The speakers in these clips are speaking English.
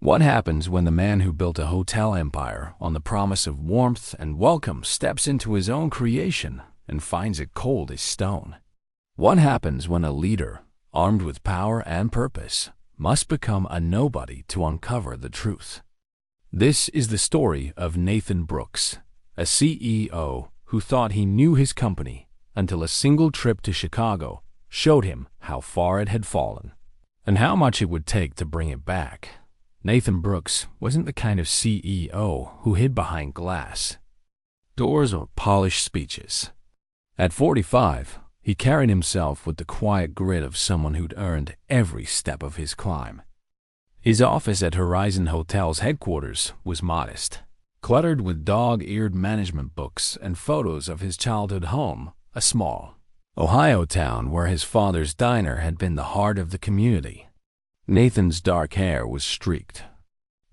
What happens when the man who built a hotel empire on the promise of warmth and welcome steps into his own creation and finds it cold as stone? What happens when a leader, armed with power and purpose, must become a nobody to uncover the truth? This is the story of Nathan Brooks, a CEO who thought he knew his company until a single trip to Chicago showed him how far it had fallen and how much it would take to bring it back. Nathan Brooks wasn't the kind of CEO who hid behind glass doors or polished speeches. At 45, he carried himself with the quiet grit of someone who'd earned every step of his climb. His office at Horizon Hotel's headquarters was modest, cluttered with dog-eared management books and photos of his childhood home, a small Ohio town where his father's diner had been the heart of the community. Nathan's dark hair was streaked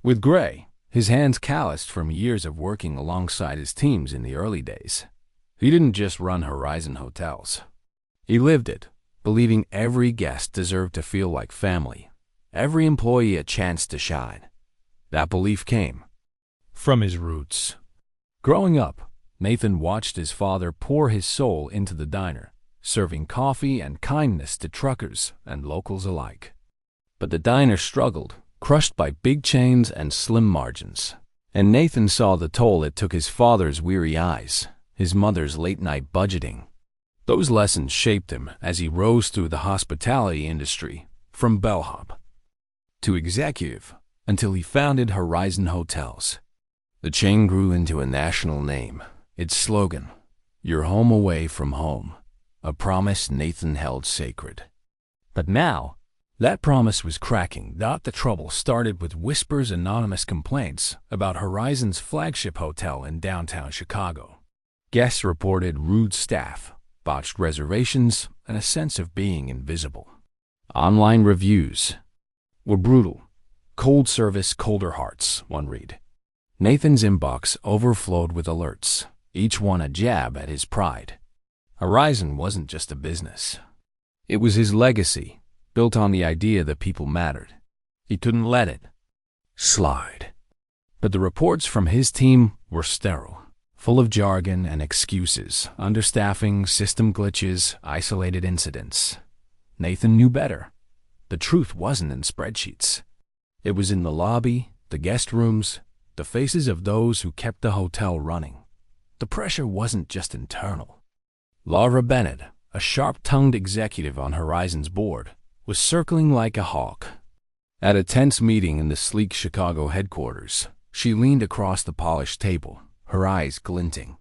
with gray, his hands calloused from years of working alongside his teams in the early days. He didn't just run Horizon Hotels. He lived it, believing every guest deserved to feel like family, every employee a chance to shine. That belief came from his roots. Growing up, Nathan watched his father pour his soul into the diner, serving coffee and kindness to truckers and locals alike. But the diner struggled, crushed by big chains and slim margins. And Nathan saw the toll it took his father's weary eyes, his mother's late-night budgeting. Those lessons shaped him as he rose through the hospitality industry, from bellhop to executive, until he founded Horizon Hotels. The chain grew into a national name. Its slogan, "Your home away from home," a promise Nathan held sacred. But now, that promise was cracking. The trouble started with Whisper's anonymous complaints about Horizon's flagship hotel in downtown Chicago. Guests reported rude staff, botched reservations, and a sense of being invisible. Online reviews were brutal. "Cold service, colder hearts," one read. Nathan's inbox overflowed with alerts, each one a jab at his pride. Horizon wasn't just a business. It was his legacy, built on the idea that people mattered. He couldn't let it slide. But the reports from his team were sterile, full of jargon and excuses, understaffing, system glitches, isolated incidents. Nathan knew better. The truth wasn't in spreadsheets. It was in the lobby, the guest rooms, the faces of those who kept the hotel running. The pressure wasn't just internal. Laura Bennett, a sharp-tongued executive on Horizon's board, was circling like a hawk. At a tense meeting in the sleek Chicago headquarters, she leaned across the polished table, her eyes glinting.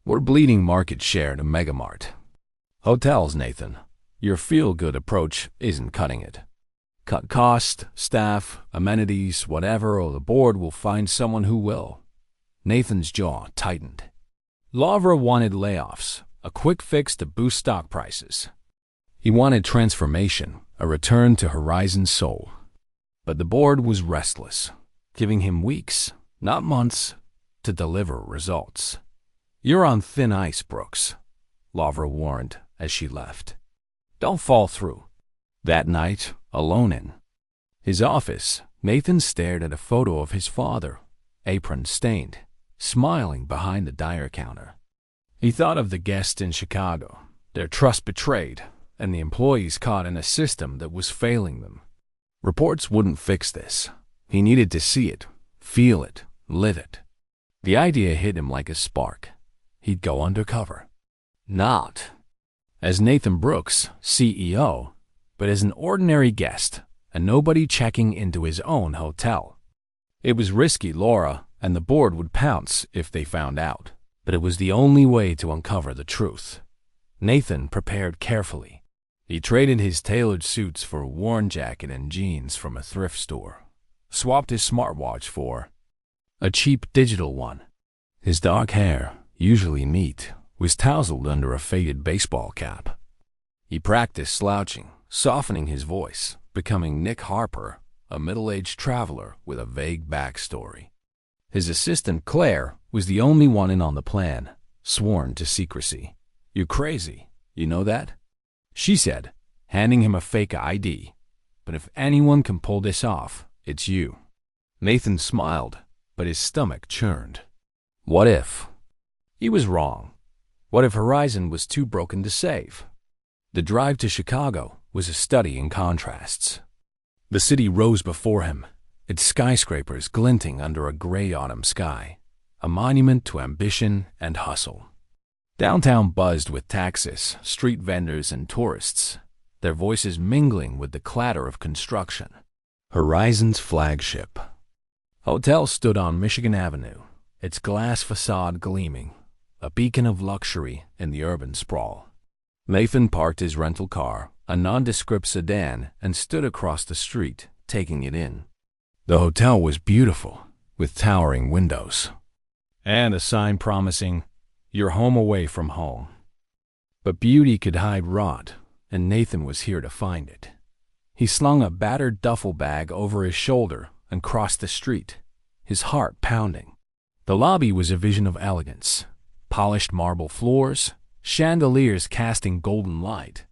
"We're bleeding market share to Megamart. Hotels, Nathan. Your feel-good approach isn't cutting it. Cut cost, staff, amenities, whatever, or the board will find someone who will." Nathan's jaw tightened. Laura wanted layoffs, a quick fix to boost stock prices. He wanted transformation, a return to Horizon's soul. But the board was restless, giving him weeks, not months, to deliver results. "You're on thin ice, Brooks," Laura warned as she left. "Don't fall through." That night, alone in his office, Nathan stared at a photo of his father, apron stained, smiling behind the diner counter. He thought of the guests in Chicago, their trust betrayed, and the employees caught in a system that was failing them. Reports wouldn't fix this. He needed to see it, feel it, live it. The idea hit him like a spark. He'd go undercover. Not as Nathan Brooks, CEO, but as an ordinary guest, a nobody checking into his own hotel. It was risky, Laura and the board would pounce if they found out, but it was the only way to uncover the truth. Nathan prepared carefully. He traded his tailored suits for a worn jacket and jeans from a thrift store, swapped his smartwatch for a cheap digital one. His dark hair, usually neat, was tousled under a faded baseball cap. He practiced slouching, softening his voice, becoming Nick Harper, a middle-aged traveler with a vague backstory. His assistant, Claire, was the only one in on the plan, sworn to secrecy. "You're crazy, you know that?" she said, handing him a fake ID. "But if anyone can pull this off, it's you." Nathan smiled, but his stomach churned. What if? He was wrong. What if Horizon was too broken to save? The drive to Chicago was a study in contrasts. The city rose before him, its skyscrapers glinting under a gray autumn sky, a monument to ambition and hustle. Downtown buzzed with taxis, street vendors, and tourists, their voices mingling with the clatter of construction. Horizon's flagship hotel stood on Michigan Avenue, its glass facade gleaming, a beacon of luxury in the urban sprawl. Nathan parked his rental car, a nondescript sedan, and stood across the street, taking it in. The hotel was beautiful, with towering windows, and a sign promising, "You're home away from home." But beauty could hide rot, and Nathan was here to find it. He slung a battered duffel bag over his shoulder and crossed the street, his heart pounding. The lobby was a vision of elegance, polished marble floors, chandeliers casting golden light,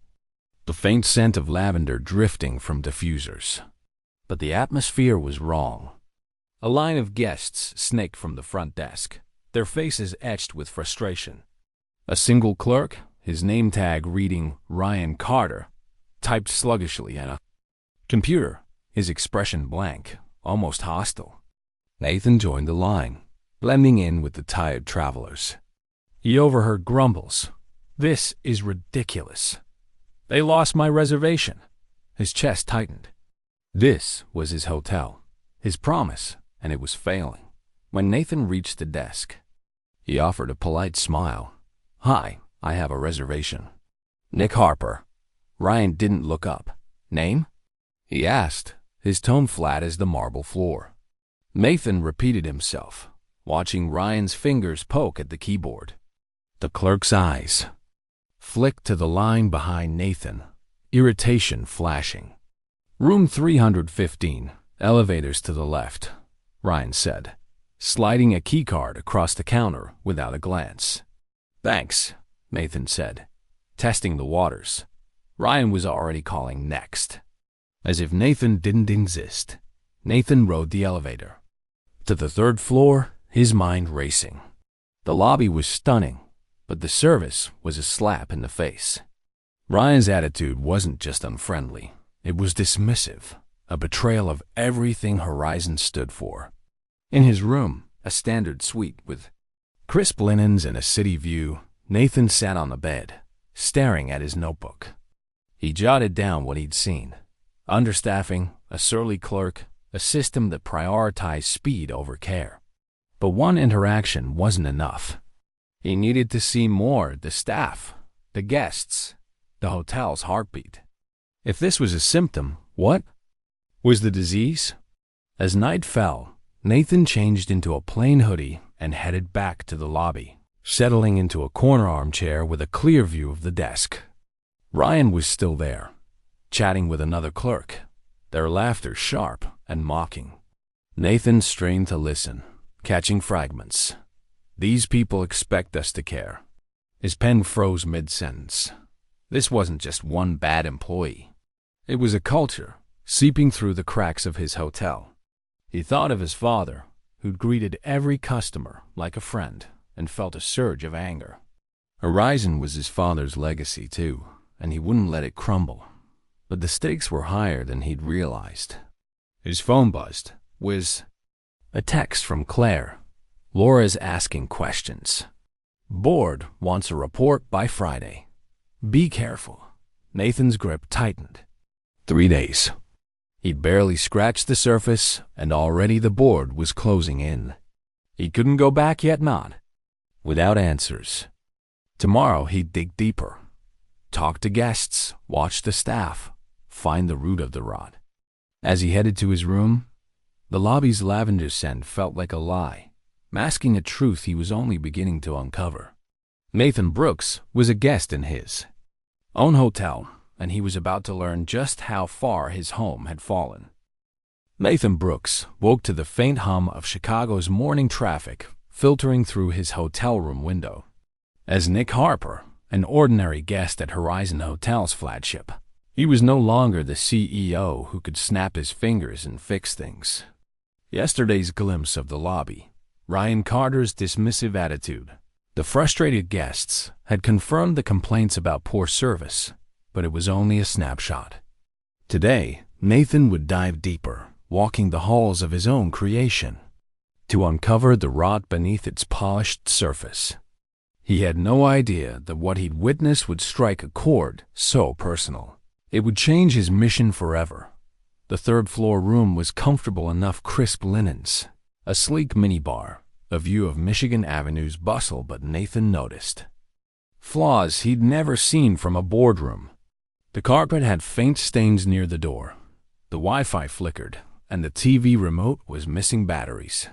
the faint scent of lavender drifting from diffusers. But the atmosphere was wrong. A line of guests snaked from the front desk, their faces etched with frustration. A single clerk, his name tag reading Ryan Carter, typed sluggishly at a computer, his expression blank, almost hostile. Nathan joined the line, blending in with the tired travelers. He overheard grumbles. "This is ridiculous. They lost my reservation." His chest tightened. This was his hotel, his promise, and it was failing. When Nathan reached the desk, he offered a polite smile. "Hi, I have a reservation." "Nick Harper." Ryan didn't look up. "Name?" he asked, his tone flat as the marble floor. Nathan repeated himself, watching Ryan's fingers poke at the keyboard. The clerk's eyes flicked to the line behind Nathan, irritation flashing. "Room 315, elevators to the left," Ryan said, sliding a keycard across the counter without a glance. "Thanks," Nathan said, testing the waters. Ryan was already calling next. As if Nathan didn't exist, Nathan rode the elevator to the third floor, his mind racing. The lobby was stunning, but the service was a slap in the face. Ryan's attitude wasn't just unfriendly, it was dismissive, a betrayal of everything Horizon stood for. In his room, a standard suite with crisp linens and a city view, Nathan sat on the bed, staring at his notebook. He jotted down what he'd seen. Understaffing, a surly clerk, a system that prioritized speed over care. But one interaction wasn't enough. He needed to see more: the staff, the guests, the hotel's heartbeat. If this was a symptom, what was the disease? As night fell, Nathan changed into a plain hoodie and headed back to the lobby, settling into a corner armchair with a clear view of the desk. Ryan was still there, chatting with another clerk, their laughter sharp and mocking. Nathan strained to listen, catching fragments. These people expect us to care. His pen froze mid-sentence. This wasn't just one bad employee. It was a culture seeping through the cracks of his hotel. He thought of his father, who'd greeted every customer like a friend, and felt a surge of anger. Horizon was his father's legacy too, and he wouldn't let it crumble. But the stakes were higher than he'd realized. His phone buzzed. Was a text from Claire. "Laura's asking questions. Board wants a report by Friday. Be careful." Nathan's grip tightened. 3 days. He'd barely scratched the surface, and already the board was closing in. He couldn't go back yet, not without answers. Tomorrow he'd dig deeper. Talk to guests, watch the staff, find the root of the rot. As he headed to his room, the lobby's lavender scent felt like a lie, masking a truth he was only beginning to uncover. Nathan Brooks was a guest in his own hotel, and he was about to learn just how far his home had fallen. Nathan Brooks woke to the faint hum of Chicago's morning traffic filtering through his hotel room window. As Nick Harper, an ordinary guest at Horizon Hotel's flagship, he was no longer the CEO who could snap his fingers and fix things. Yesterday's glimpse of the lobby, Ryan Carter's dismissive attitude, the frustrated guests had confirmed the complaints about poor service, but it was only a snapshot. Today, Nathan would dive deeper, walking the halls of his own creation, to uncover the rot beneath its polished surface. He had no idea that what he'd witnessed would strike a chord so personal. It would change his mission forever. The third-floor room was comfortable enough, crisp linens, a sleek minibar, a view of Michigan Avenue's bustle, but Nathan noticed flaws he'd never seen from a boardroom. The carpet had faint stains near the door, the Wi-Fi flickered, and the TV remote was missing batteries.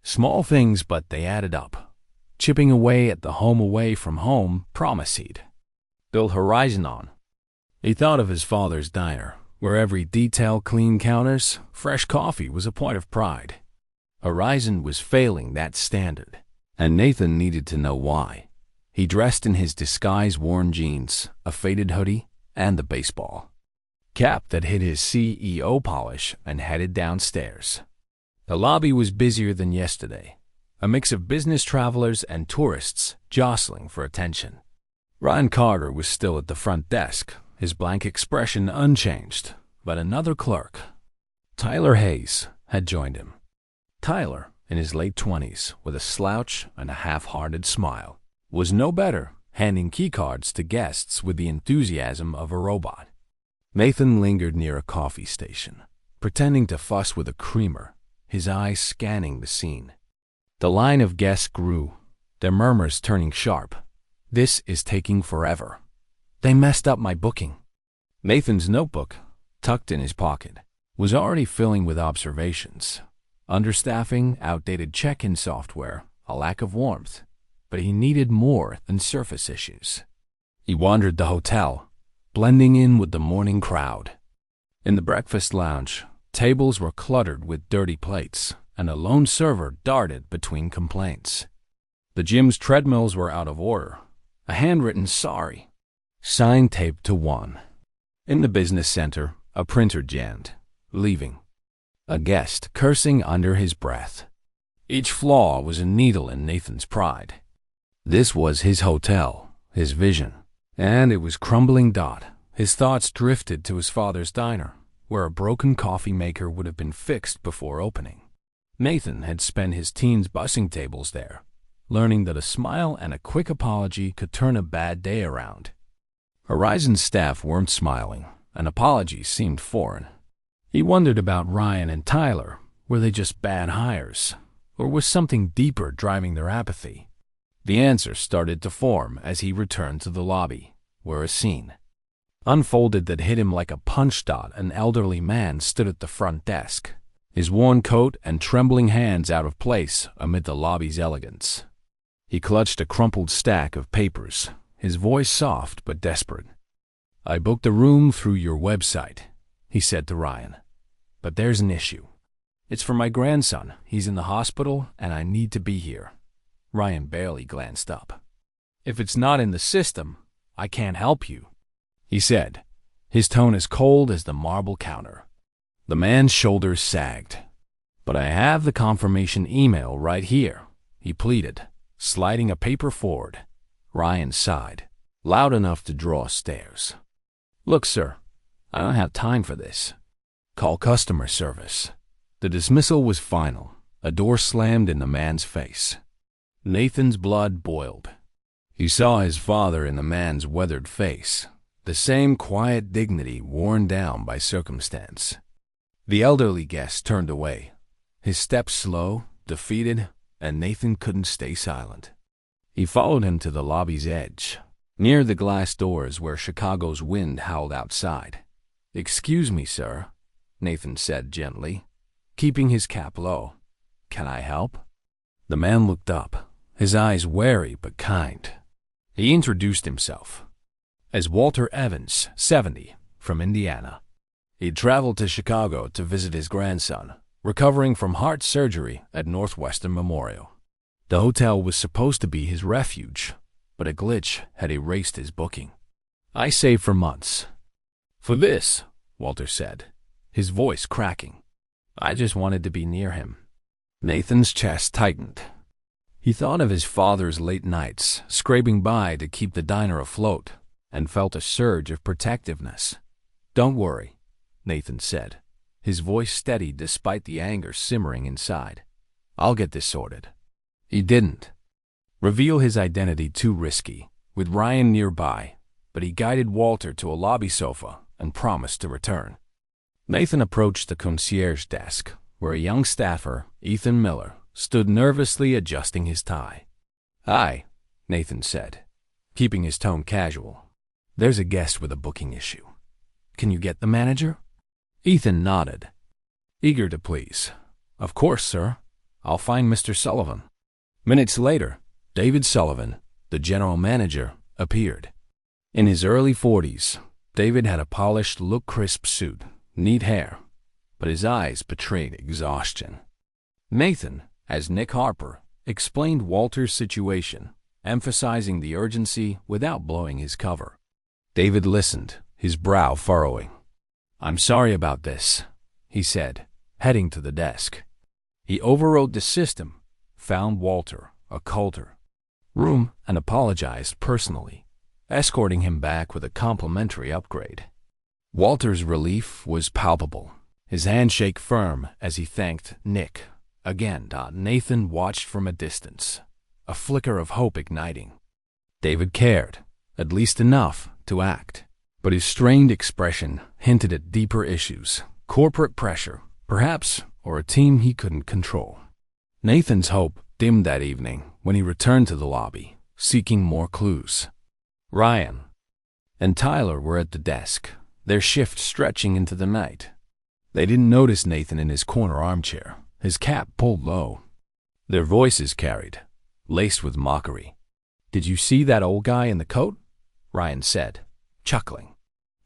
Small things, but they added up, chipping away at the home away from home promise he'd built Horizon on. He thought of his father's diner, where every detail, clean counters, fresh coffee was a point of pride. Horizon was failing that standard, and Nathan needed to know why. He dressed in his disguise-worn jeans, a faded hoodie, and the baseball cap that hid his CEO polish, and headed downstairs. The lobby was busier than yesterday, a mix of business travelers and tourists jostling for attention. Ryan Carter was still at the front desk, his blank expression unchanged, but another clerk, Tyler Hayes, had joined him. Tyler, in his late 20s, with a slouch and a half-hearted smile, was no better, handing keycards to guests with the enthusiasm of a robot. Nathan lingered near a coffee station, pretending to fuss with a creamer, his eyes scanning the scene. The line of guests grew, their murmurs turning sharp. "This is taking forever. They messed up my booking." Nathan's notebook, tucked in his pocket, was already filling with observations. Understaffing, outdated check-in software, a lack of warmth. But he needed more than surface issues. He wandered the hotel, blending in with the morning crowd. In the breakfast lounge, tables were cluttered with dirty plates, and a lone server darted between complaints. The gym's treadmills were out of order, a handwritten sorry sign taped to one. In the business center, a printer jammed, leaving a guest cursing under his breath. Each flaw was a needle in Nathan's pride. This was his hotel, his vision, and it was crumbling. His thoughts drifted to his father's diner, where a broken coffee maker would have been fixed before opening. Nathan had spent his teens bussing tables there, learning that a smile and a quick apology could turn a bad day around. Horizon's staff weren't smiling, and apologies seemed foreign. He wondered about Ryan and Tyler. Were they just bad hires, or was something deeper driving their apathy? The answer started to form as he returned to the lobby, where a scene unfolded that hit him like a punch. An elderly man stood at the front desk, his worn coat and trembling hands out of place amid the lobby's elegance. He clutched a crumpled stack of papers, his voice soft but desperate. "I booked a room through your website," he said to Ryan. "But there's an issue. It's for my grandson. He's in the hospital, and I need to be here." Ryan barely glanced up. "If it's not in the system, I can't help you," he said, his tone as cold as the marble counter. The man's shoulders sagged. "But I have the confirmation email right here," he pleaded, sliding a paper forward. Ryan sighed, loud enough to draw stares. "Look, sir, I don't have time for this. Call customer service." The dismissal was final. A door slammed in the man's face. Nathan's blood boiled. He saw his father in the man's weathered face, the same quiet dignity worn down by circumstance. The elderly guest turned away, his steps slow, defeated, and Nathan couldn't stay silent. He followed him to the lobby's edge, near the glass doors where Chicago's wind howled outside. "Excuse me, sir," Nathan said gently, keeping his cap low. "Can I help?" The man looked up, his eyes wary but kind. He introduced himself as Walter Evans, 70, from Indiana. He'd traveled to Chicago to visit his grandson, recovering from heart surgery at Northwestern Memorial. The hotel was supposed to be his refuge, but a glitch had erased his booking. "I saved for months for this," Walter said, his voice cracking. I just wanted to be near him." Nathan's chest tightened. He thought of his father's late nights, scraping by to keep the diner afloat, and felt a surge of protectiveness. "Don't worry," Nathan said, his voice steady despite the anger simmering inside. "I'll get this sorted." He didn't reveal his identity, too risky, with Ryan nearby, but he guided Walter to a lobby sofa and promised to return. Nathan approached the concierge desk, where a young staffer, Ethan Miller, stood nervously adjusting his tie. "Hi," Nathan said, keeping his tone casual. "There's a guest with a booking issue. Can you get the manager?" Ethan nodded, eager to please. "Of course, sir. I'll find Mr. Sullivan." Minutes later, David Sullivan, the general manager, appeared. In his early 40s, David had a polished, look-crisp suit, neat hair, but his eyes betrayed exhaustion. Nathan, as Nick Harper, explained Walter's situation, emphasizing the urgency without blowing his cover. David listened, his brow furrowing. "I'm sorry about this," he said, heading to the desk. He overrode the system, found Walter a colder room, and apologized personally, escorting him back with a complimentary upgrade. Walter's relief was palpable, his handshake firm as he thanked Nick. Again, Nathan watched from a distance, a flicker of hope igniting. David cared, at least enough to act, but his strained expression hinted at deeper issues, corporate pressure, perhaps, or a team he couldn't control. Nathan's hope dimmed that evening when he returned to the lobby, seeking more clues. Ryan and Tyler were at the desk, their shift stretching into the night. They didn't notice Nathan in his corner armchair, his cap pulled low. Their voices carried, laced with mockery. "Did you see that old guy in the coat?" Ryan said, chuckling.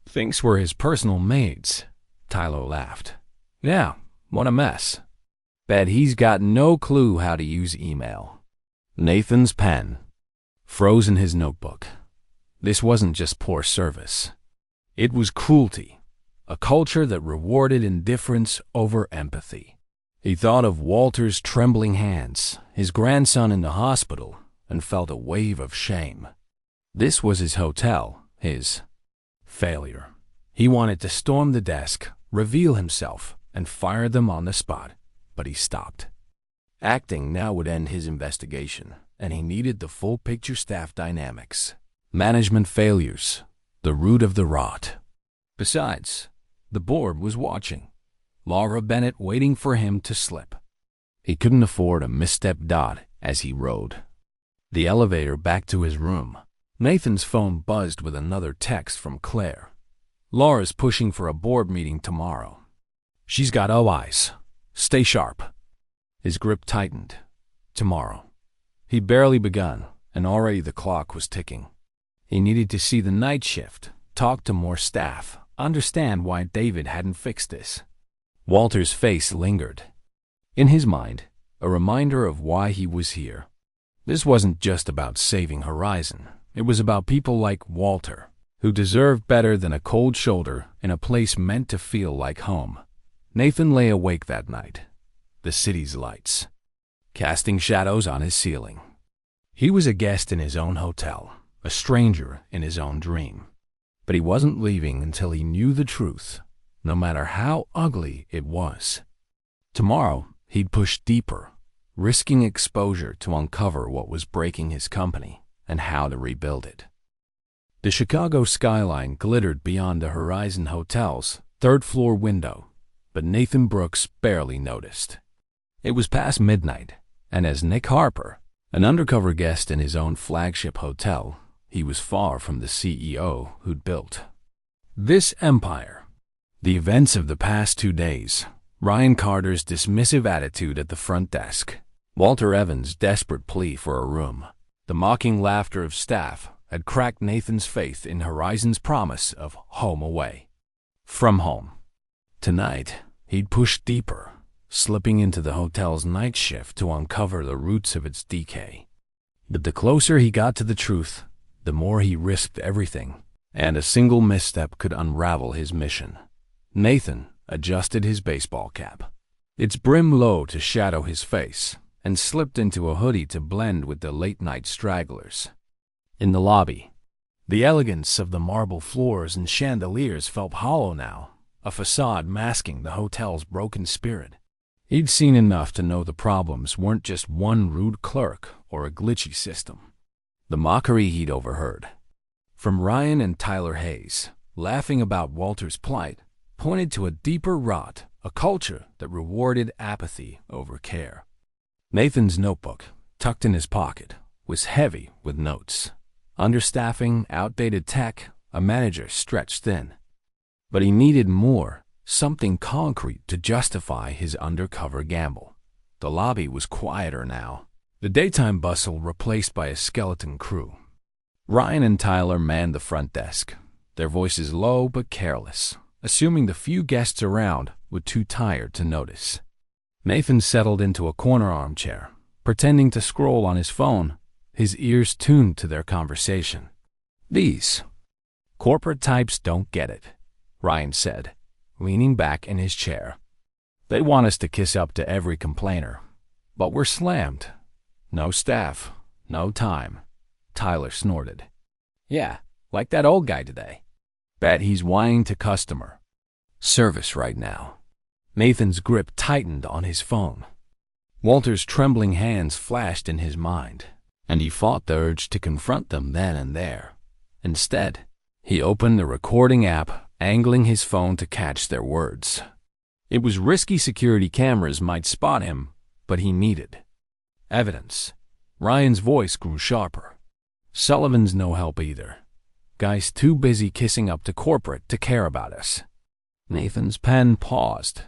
"Thinks we're his personal maids," Tyler laughed. "Yeah, what a mess. Bet he's got no clue how to use email." Nathan's pen froze in his notebook. This wasn't just poor service. It was cruelty, a culture that rewarded indifference over empathy. He thought of Walter's trembling hands, his grandson in the hospital, and felt a wave of shame. This was his hotel, his failure. He wanted to storm the desk, reveal himself, and fire them on the spot, but he stopped. Acting now would end his investigation, and he needed the full picture staff dynamics. Management failures, the root of the rot. Besides, the board was watching. Laura Bennett waiting for him to slip. He couldn't afford a misstep. As he rode the elevator back to his room, Nathan's phone buzzed with another text from Claire. "Laura's pushing for a board meeting tomorrow. She's got eyes. Stay sharp." His grip tightened. Tomorrow. He'd barely begun, and already the clock was ticking. He needed to see the night shift, talk to more staff, understand why David hadn't fixed this. Walter's face lingered. In his mind, a reminder of why he was here. This wasn't just about saving Horizon. It was about people like Walter, who deserved better than a cold shoulder in a place meant to feel like home. Nathan lay awake that night, the city's lights casting shadows on his ceiling. He was a guest in his own hotel, a stranger in his own dream. But he wasn't leaving until he knew the truth, no matter how ugly it was. Tomorrow, he'd push deeper, risking exposure to uncover what was breaking his company and how to rebuild it. The Chicago skyline glittered beyond the Horizon Hotel's third-floor window, but Nathan Brooks barely noticed. It was past midnight, and as Nick Harper, an undercover guest in his own flagship hotel, he was far from the CEO who'd built this empire. The events of the past 2 days, Ryan Carter's dismissive attitude at the front desk, Walter Evans' desperate plea for a room, the mocking laughter of staff had cracked Nathan's faith in Horizon's promise of home away from home. Tonight, he'd push deeper, slipping into the hotel's night shift to uncover the roots of its decay. But the closer he got to the truth, the more he risked everything, and a single misstep could unravel his mission. Nathan adjusted his baseball cap. its brim low to shadow his face, and slipped into a hoodie to blend with the late-night stragglers. In the lobby, the elegance of the marble floors and chandeliers felt hollow now, a facade masking the hotel's broken spirit. He'd seen enough to know the problems weren't just one rude clerk or a glitchy system. The mockery he'd overheard from Ryan and Tyler Hayes, laughing about Walter's plight, pointed to a deeper rot, a culture that rewarded apathy over care. Nathan's notebook, tucked in his pocket, was heavy with notes. Understaffing, outdated tech, a manager stretched thin. But he needed more, something concrete to justify his undercover gamble. The lobby was quieter now, the daytime bustle replaced by a skeleton crew. Ryan and Tyler manned the front desk, their voices low but careless, assuming the few guests around were too tired to notice. Nathan settled into a corner armchair, pretending to scroll on his phone, his ears tuned to their conversation. "These corporate types don't get it," Ryan said, leaning back in his chair. "They want us to kiss up to every complainer, but we're slammed. No staff, no time." Tyler snorted. "Yeah, like that old guy today. Bet he's whining to customer service right now." Nathan's grip tightened on his phone. Walter's trembling hands flashed in his mind, and he fought the urge to confront them then and there. Instead, he opened the recording app, angling his phone to catch their words. It was risky. Security cameras might spot him, but he needed evidence. Ryan's voice grew sharper. "Sullivan's no help either. Guy's too busy kissing up to corporate to care about us." Nathan's pen paused.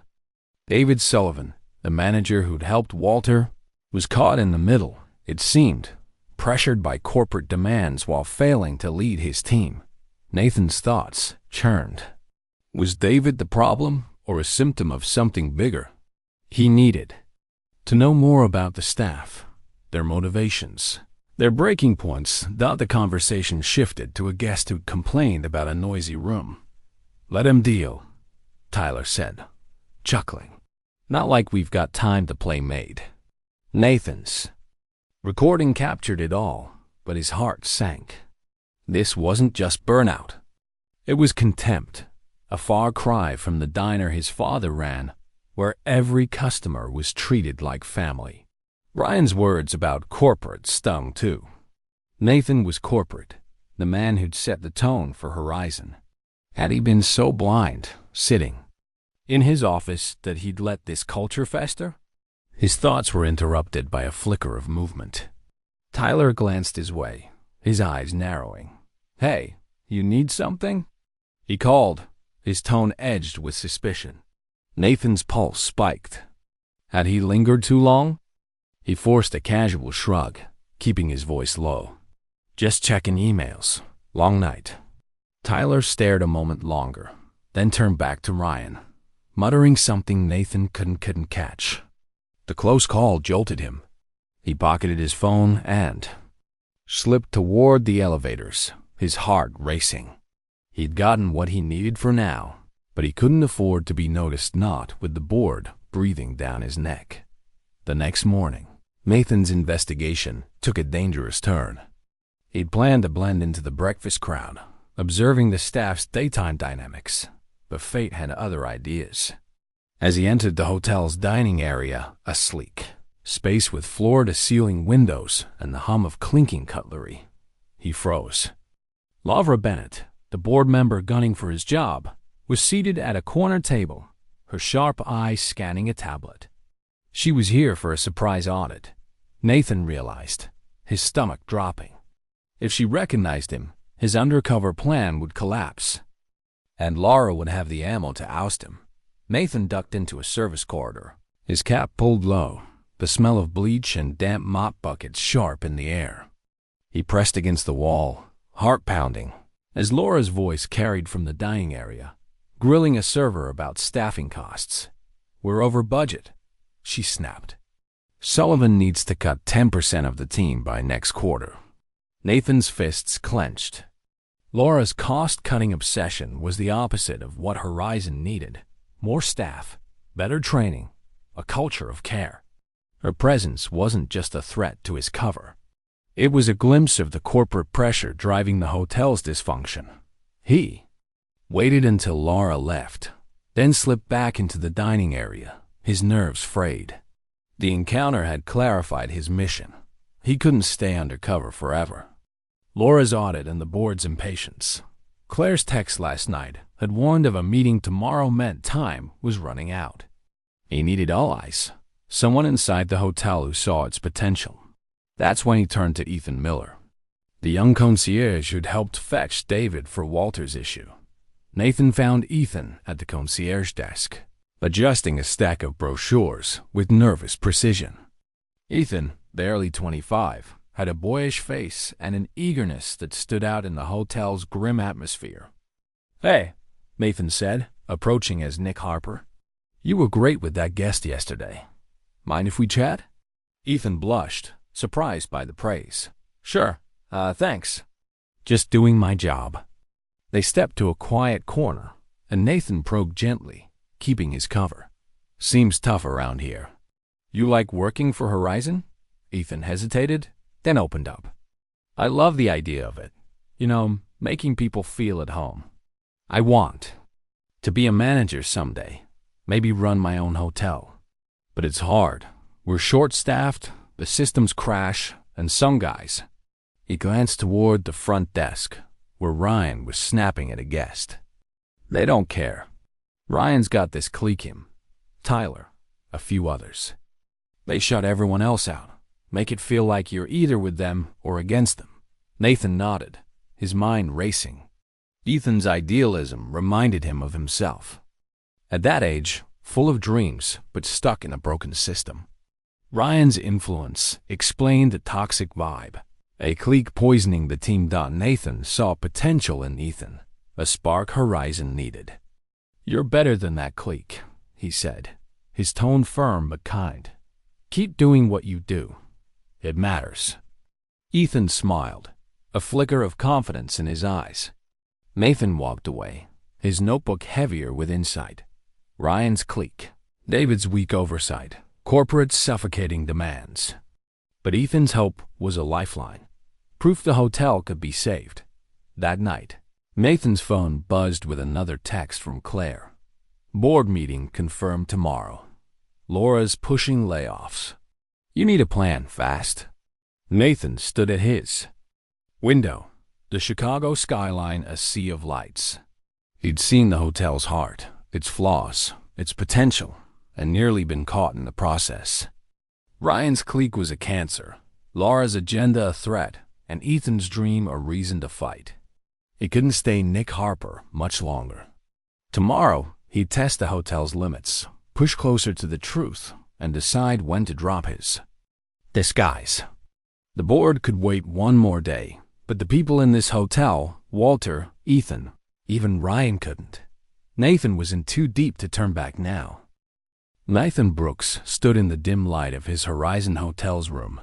David Sullivan, the manager who'd helped Walter, was caught in the middle, it seemed, pressured by corporate demands while failing to lead his team. Nathan's thoughts churned. Was David the problem or a symptom of something bigger? He needed to know more about the staff, their motivations, their breaking points. The conversation shifted to a guest who'd complained about a noisy room. "Let him deal," Tyler said, chuckling. "Not like we've got time to play maid." Nathan's recording captured it all, but his heart sank. This wasn't just burnout. It was contempt, a far cry from the diner his father ran, where every customer was treated like family. Ryan's words about corporate stung too. Nathan was corporate, the man who'd set the tone for Horizon. Had he been so blind, sitting in his office, that he'd let this culture fester? His thoughts were interrupted by a flicker of movement. Tyler glanced his way, his eyes narrowing. "Hey, you need something?" he called, his tone edged with suspicion. Nathan's pulse spiked. Had he lingered too long? He forced a casual shrug, keeping his voice low. "Just checking emails. Long night." Tyler stared a moment longer, then turned back to Ryan, muttering something Nathan couldn't catch. The close call jolted him. He pocketed his phone and slipped toward the elevators, his heart racing. He'd gotten what he needed for now, but he couldn't afford to be noticed not with the board breathing down his neck. The next morning, Nathan's investigation took a dangerous turn. He'd planned to blend into the breakfast crowd, observing the staff's daytime dynamics, but fate had other ideas. As he entered the hotel's dining area, a sleek space with floor-to-ceiling windows and the hum of clinking cutlery, he froze. Lavra Bennett, the board member gunning for his job, was seated at a corner table, her sharp eyes scanning a tablet. She was here for a surprise audit, Nathan realized, his stomach dropping. If she recognized him, his undercover plan would collapse, and Laura would have the ammo to oust him. Nathan ducked into a service corridor, his cap pulled low, the smell of bleach and damp mop buckets sharp in the air. He pressed against the wall, heart pounding, as Laura's voice carried from the dining area, grilling a server about staffing costs. "We're over budget," she snapped. "Sullivan needs to cut 10% of the team by next quarter." Nathan's fists clenched. Laura's cost-cutting obsession was the opposite of what Horizon needed. More staff, better training, a culture of care. Her presence wasn't just a threat to his cover. It was a glimpse of the corporate pressure driving the hotel's dysfunction. He waited until Laura left, then slipped back into the dining area, his nerves frayed. The encounter had clarified his mission. He couldn't stay undercover forever. Laura's audit and the board's impatience. Claire's text last night had warned of a meeting tomorrow meant time was running out. He needed all eyes, someone inside the hotel who saw its potential. That's when he turned to Ethan Miller, the young concierge who'd helped fetch David for Walter's issue. Nathan found Ethan at the concierge desk, adjusting a stack of brochures with nervous precision. Ethan, barely 25, had a boyish face and an eagerness that stood out in the hotel's grim atmosphere. "Hey," Nathan said, approaching as Nick Harper. "You were great with that guest yesterday. Mind if we chat?" Ethan blushed, surprised by the praise. "Sure, thanks. Just doing my job." They stepped to a quiet corner, and Nathan probed gently, keeping his cover. "Seems tough around here. You like working for Horizon?" Ethan hesitated, then opened up. "I love the idea of it. You know, making people feel at home. I want to be a manager someday, maybe run my own hotel. But it's hard. We're short-staffed, the systems crash, and some guys." He glanced toward the front desk, where Ryan was snapping at a guest. "They don't care. Ryan's got this clique him. Tyler, a few others. They shut everyone else out, make it feel like you're either with them or against them." Nathan nodded, his mind racing. Ethan's idealism reminded him of himself. At that age, full of dreams but stuck in a broken system. Ryan's influence explained the toxic vibe, a clique poisoning the team. Nathan saw potential in Ethan, a spark Horizon needed. "You're better than that clique," he said, his tone firm but kind. "Keep doing what you do. It matters." Ethan smiled, a flicker of confidence in his eyes. Nathan walked away, his notebook heavier with insight. Ryan's clique, David's weak oversight, corporate suffocating demands. But Ethan's hope was a lifeline, proof the hotel could be saved. That night, Nathan's phone buzzed with another text from Claire. "Board meeting confirmed tomorrow. Laura's pushing layoffs. You need a plan fast." Nathan stood at his window, the Chicago skyline a sea of lights. He'd seen the hotel's heart, its flaws, its potential, and nearly been caught in the process. Ryan's clique was a cancer, Laura's agenda a threat, and Ethan's dream a reason to fight. He couldn't stay Nick Harper much longer. Tomorrow, he'd test the hotel's limits, push closer to the truth, and decide when to drop his disguise. The board could wait one more day, but the people in this hotel, Walter, Ethan, even Ryan couldn't. Nathan was in too deep to turn back now. Nathan Brooks stood in the dim light of his Horizon Hotel's room,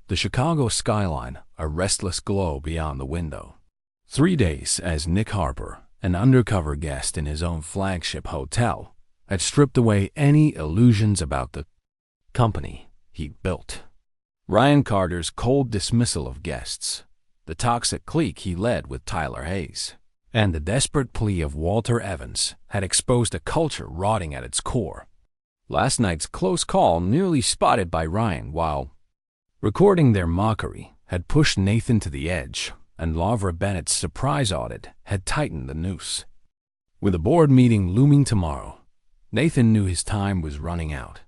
the Chicago skyline a restless glow beyond the window. 3 days as Nick Harper, an undercover guest in his own flagship hotel, had stripped away any illusions about the company he'd built. Ryan Carter's cold dismissal of guests, the toxic clique he led with Tyler Hayes, and the desperate plea of Walter Evans had exposed a culture rotting at its core. Last night's close call, nearly spotted by Ryan while recording their mockery, had pushed Nathan to the edge, and Lavra Bennett's surprise audit had tightened the noose. With a board meeting looming tomorrow, Nathan knew his time was running out.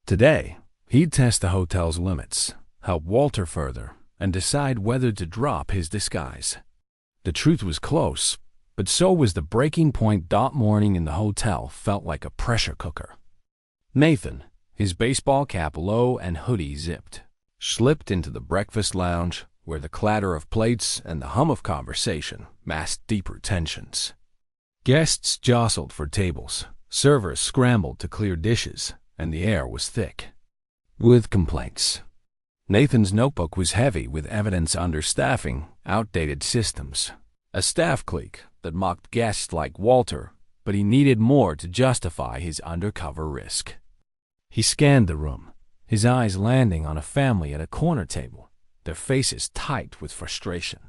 Today, he'd test the hotel's limits, help Walter further, and decide whether to drop his disguise. The truth was close, but so was the breaking point. Morning in the hotel felt like a pressure cooker. Nathan, his baseball cap low and hoodie zipped, slipped into the breakfast lounge where the clatter of plates and the hum of conversation masked deeper tensions. Guests jostled for tables, servers scrambled to clear dishes, and the air was thick with complaints. Nathan's notebook was heavy with evidence understaffing, outdated systems, a staff clique that mocked guests like Walter, but he needed more to justify his undercover risk. He scanned the room, his eyes landing on a family at a corner table, their faces tight with frustration.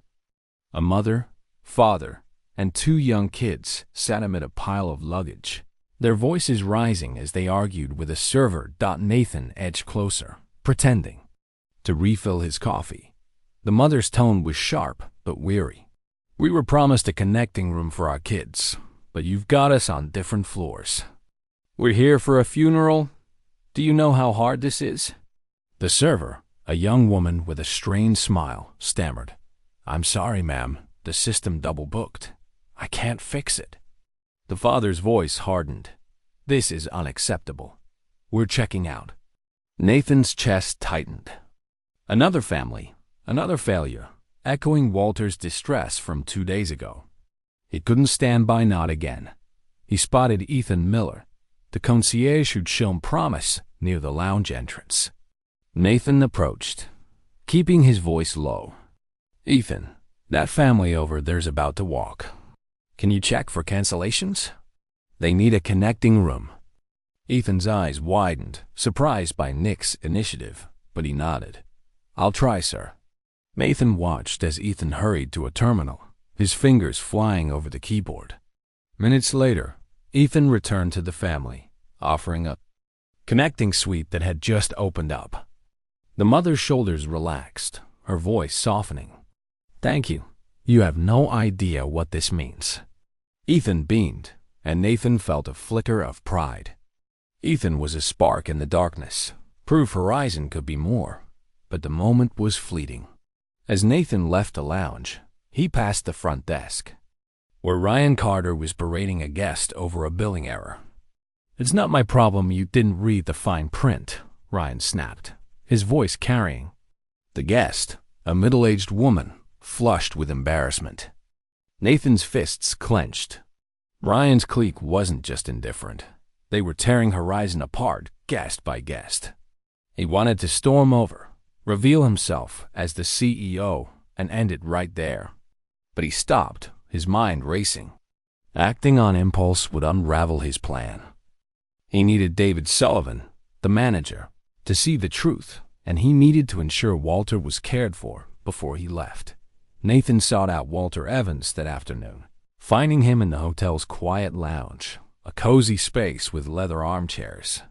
A mother, father, and 2 young kids sat amid a pile of luggage, their voices rising as they argued with a server. Nathan edged closer, pretending to refill his coffee. The mother's tone was sharp but weary. "We were promised a connecting room for our kids, but you've got us on different floors. We're here for a funeral. Do you know how hard this is?" The server, a young woman with a strained smile, stammered, "I'm sorry, ma'am. The system double-booked. I can't fix it." The father's voice hardened. "This is unacceptable. We're checking out." Nathan's chest tightened. Another family, another failure, echoing Walter's distress from 2 days ago. He couldn't stand by not again. He spotted Ethan Miller, the concierge who'd shown promise, near the lounge entrance. Nathan approached, keeping his voice low. "Ethan, that family over there's about to walk. Can you check for cancellations? They need a connecting room." Ethan's eyes widened, surprised by Nick's initiative, but he nodded. "I'll try, sir." Nathan watched as Ethan hurried to a terminal, his fingers flying over the keyboard. Minutes later, Ethan returned to the family, offering a connecting suite that had just opened up. The mother's shoulders relaxed, her voice softening. "Thank you. You have no idea what this means." Ethan beamed, and Nathan felt a flicker of pride. Ethan was a spark in the darkness, proof Horizon could be more, but the moment was fleeting. As Nathan left the lounge, he passed the front desk, where Ryan Carter was berating a guest over a billing error. "It's not my problem you didn't read the fine print," Ryan snapped, his voice carrying. The guest, a middle-aged woman, flushed with embarrassment. Nathan's fists clenched. Ryan's clique wasn't just indifferent. They were tearing Horizon apart, guest by guest. He wanted to storm over, reveal himself as the CEO, and end it right there. But he stopped, his mind racing. Acting on impulse would unravel his plan. He needed David Sullivan, the manager, to see the truth, and he needed to ensure Walter was cared for before he left. Nathan sought out Walter Evans that afternoon, finding him in the hotel's quiet lounge, a cozy space with leather armchairs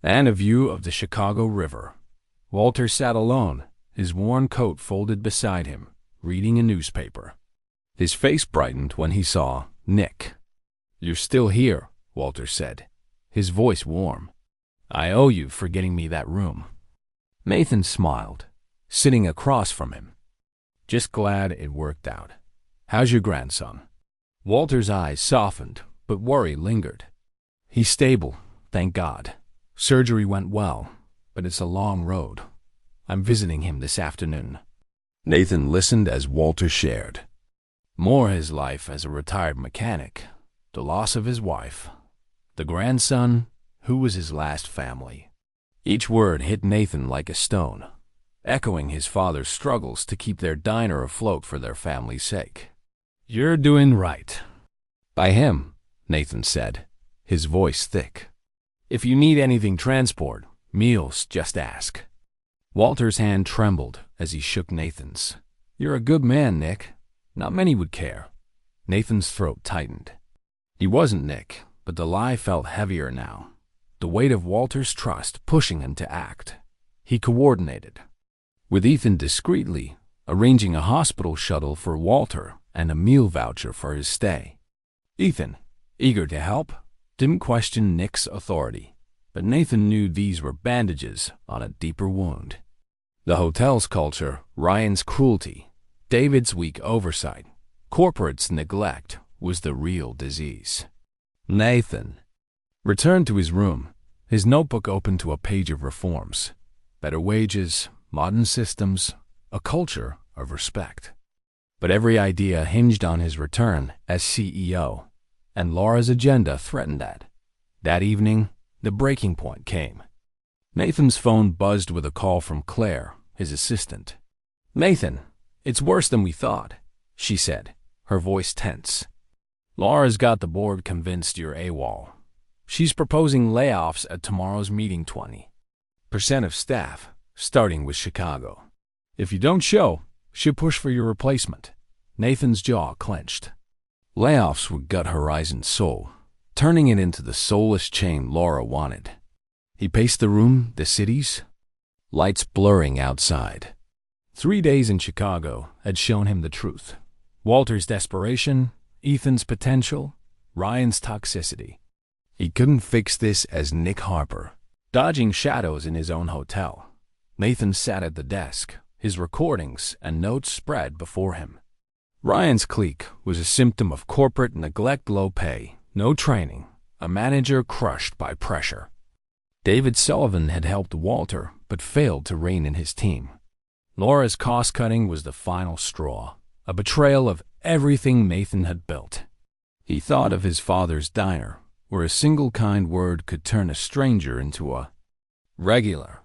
and a view of the Chicago River. Walter sat alone, his worn coat folded beside him, reading a newspaper. His face brightened when he saw Nick. "You're still here," Walter said, his voice warm. "I owe you for getting me that room." Nathan smiled, sitting across from him. "Just glad it worked out. How's your grandson?" Walter's eyes softened, but worry lingered. "He's stable, thank God. Surgery went well, but it's a long road. I'm visiting him this afternoon." Nathan listened as Walter shared more his life as a retired mechanic, the loss of his wife, the grandson who was his last family. Each word hit Nathan like a stone, echoing his father's struggles to keep their diner afloat for their family's sake. "You're doing right by him," Nathan said, his voice thick. "If you need anything transport, meals, just ask." Walter's hand trembled as he shook Nathan's. "You're a good man, Nick. Not many would care." Nathan's throat tightened. He wasn't Nick, but the lie felt heavier now, the weight of Walter's trust pushing him to act. He coordinated with Ethan discreetly, arranging a hospital shuttle for Walter and a meal voucher for his stay. Ethan, eager to help, didn't question Nick's authority, but Nathan knew these were bandages on a deeper wound. The hotel's culture, Ryan's cruelty, David's weak oversight, corporate's neglect was the real disease. Nathan returned to his room, his notebook open to a page of reforms. Better wages, modern systems, a culture of respect. But every idea hinged on his return as CEO, and Laura's agenda threatened that. That evening, the breaking point came. Nathan's phone buzzed with a call from Claire, his assistant. "Nathan, it's worse than we thought," she said, her voice tense. "Laura's got the board convinced you're AWOL. She's proposing layoffs at tomorrow's meeting, 20% of staff, starting with Chicago. If you don't show, she'll push for your replacement. Nathan's jaw clenched. Layoffs would gut Horizon's soul, turning it into the soulless chain Laura wanted. He paced the room, the cities, lights blurring outside. 3 days in Chicago had shown him the truth. Walter's desperation, Ethan's potential, Ryan's toxicity. He couldn't fix this as Nick Harper, dodging shadows in his own hotel. Nathan sat at the desk, his recordings and notes spread before him. Ryan's clique was a symptom of corporate neglect, low pay, no training, a manager crushed by pressure. David Sullivan had helped Walter, but failed to rein in his team. Laura's cost-cutting was the final straw, a betrayal of everything Nathan had built. He thought of his father's diner, where a single kind word could turn a stranger into a regular.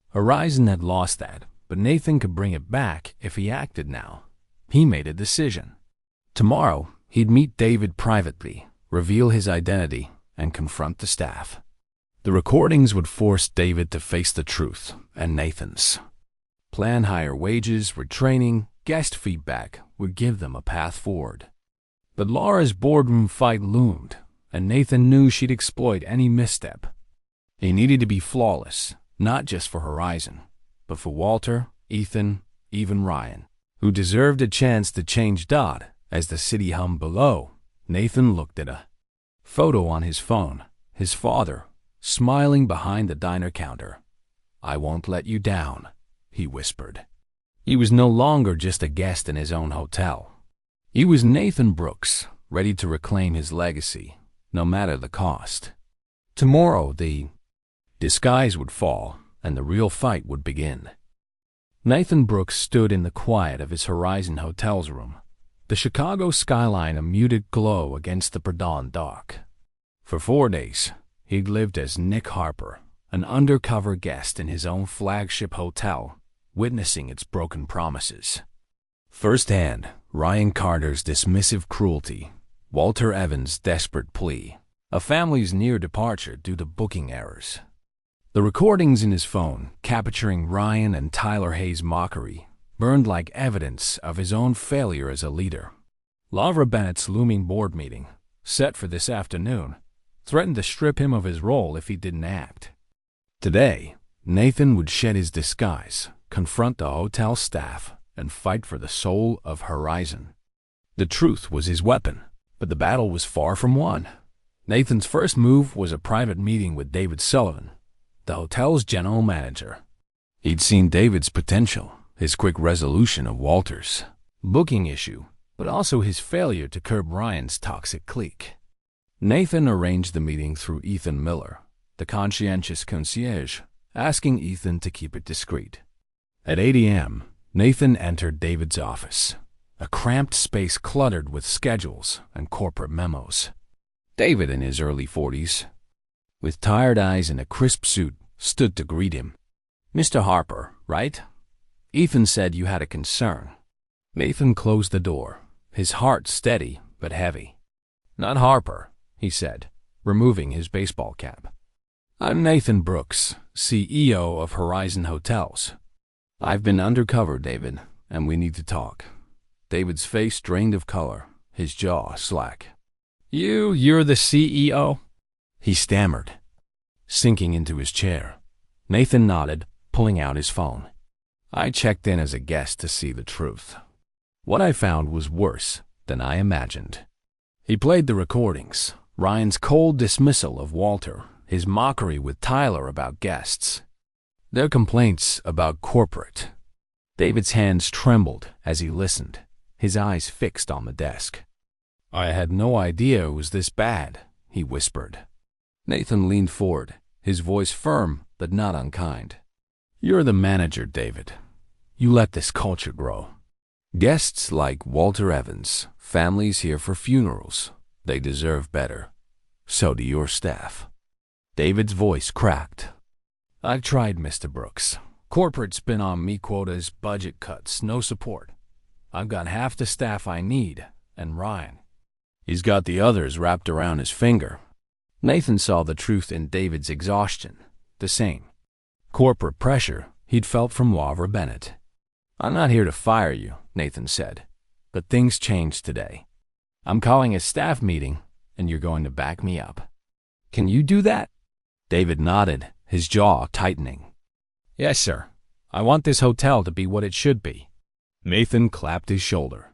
Horizon had lost that, but Nathan could bring it back if he acted now. He made a decision. Tomorrow, he'd meet David privately, reveal his identity, and confront the staff. The recordings would force David to face the truth, and Nathan's. Plan higher wages, retraining, guest feedback would give them a path forward. But Laura's boardroom fight loomed, and Nathan knew she'd exploit any misstep. He needed to be flawless, not just for Horizon, but for Walter, Ethan, even Ryan, who deserved a chance to change. As the city hummed below, Nathan looked at a photo on his phone, his father, smiling behind the diner counter. "I won't let you down," he whispered. He was no longer just a guest in his own hotel. He was Nathan Brooks, ready to reclaim his legacy, no matter the cost. Tomorrow, the disguise would fall, and the real fight would begin. Nathan Brooks stood in the quiet of his Horizon Hotel's room, the Chicago skyline a muted glow against the pre-dawn dark. For 4 days, he'd lived as Nick Harper, an undercover guest in his own flagship hotel, witnessing its broken promises. Firsthand, Ryan Carter's dismissive cruelty, Walter Evans' desperate plea, a family's near departure due to booking errors. The recordings in his phone, capturing Ryan and Tyler Hayes' mockery, burned like evidence of his own failure as a leader. Lavra Bennett's looming board meeting, set for this afternoon, threatened to strip him of his role if he didn't act. Today, Nathan would shed his disguise, confront the hotel staff, and fight for the soul of Horizon. The truth was his weapon, but the battle was far from won. Nathan's first move was a private meeting with David Sullivan, the hotel's general manager. He'd seen David's potential, his quick resolution of Walter's booking issue, but also his failure to curb Ryan's toxic clique. Nathan arranged the meeting through Ethan Miller, the conscientious concierge, asking Ethan to keep it discreet. At 8 a.m., Nathan entered David's office, a cramped space cluttered with schedules and corporate memos. David, in his early 40s, with tired eyes and a crisp suit, stood to greet him. "Mr. Harper, right? Ethan said you had a concern." Nathan closed the door, his heart steady but heavy. "Not Harper," he said, removing his baseball cap. "I'm Nathan Brooks, CEO of Horizon Hotels. I've been undercover, David, and we need to talk." David's face drained of color, his jaw slack. You're the CEO?" he stammered, sinking into his chair. Nathan nodded, pulling out his phone. "I checked in as a guest to see the truth. What I found was worse than I imagined." He played the recordings, Ryan's cold dismissal of Walter, his mockery with Tyler about guests, their complaints about corporate. David's hands trembled as he listened, his eyes fixed on the desk. "I had no idea it was this bad," he whispered. Nathan leaned forward, his voice firm but not unkind. "You're the manager, David. You let this culture grow. Guests like Walter Evans, families here for funerals, they deserve better. So do your staff." David's voice cracked. "I've tried, Mr. Brooks. Corporate's been on me quotas, budget cuts, no support. I've got half the staff I need, and Ryan, he's got the others wrapped around his finger." Nathan saw the truth in David's exhaustion, the same corporate pressure he'd felt from Laura Bennett. "I'm not here to fire you," Nathan said, "but things changed today. I'm calling a staff meeting, and you're going to back me up. Can you do that?" David nodded, his jaw tightening. "Yes, sir. I want this hotel to be what it should be." Nathan clapped his shoulder.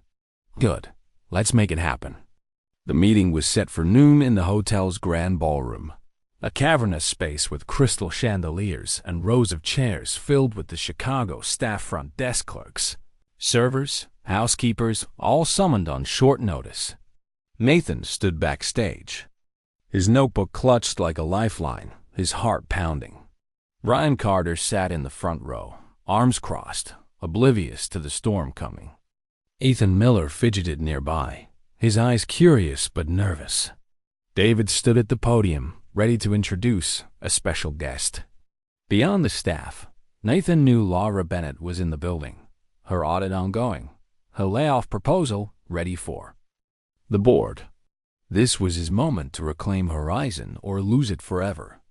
"Good. Let's make it happen." The meeting was set for noon in the hotel's grand ballroom, a cavernous space with crystal chandeliers and rows of chairs filled with the Chicago staff front desk clerks, servers, housekeepers, all summoned on short notice. Nathan stood backstage, his notebook clutched like a lifeline, his heart pounding. Ryan Carter sat in the front row, arms crossed, oblivious to the storm coming. Ethan Miller fidgeted nearby, his eyes curious but nervous. David stood at the podium, ready to introduce a special guest. Beyond the staff, Nathan knew Laura Bennett was in the building, her audit ongoing, her layoff proposal ready for the board. This was his moment to reclaim Horizon or lose it forever.